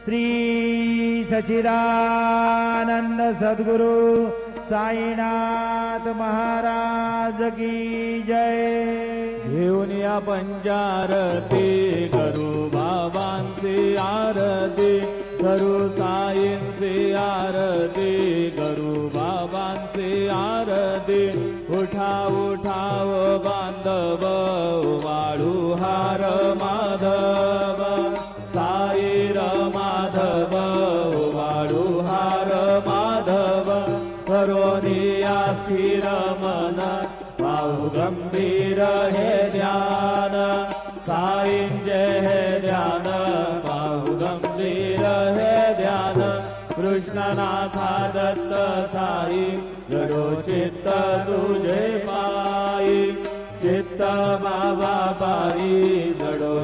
श्री सच्चिदानंद सद्गुरु साईनाथ महाराज की जय। घेऊन या पंचारती करू बाबांची आरती, करू साईंची आरती, करू बाबांची आरती। उठा उठाव बांधव वाळू हार माधव, साईर माधव वाळू हार माधव। करोनिया स्थिर मन पाहू गंभीर हे ध्यान, साईंचे हे ध्यान पाहू गंभीर हे ध्यान। कृष्णनाथा दत्त साई जडो चित्त तुझे पायी, चित्त बाबा पायी जडो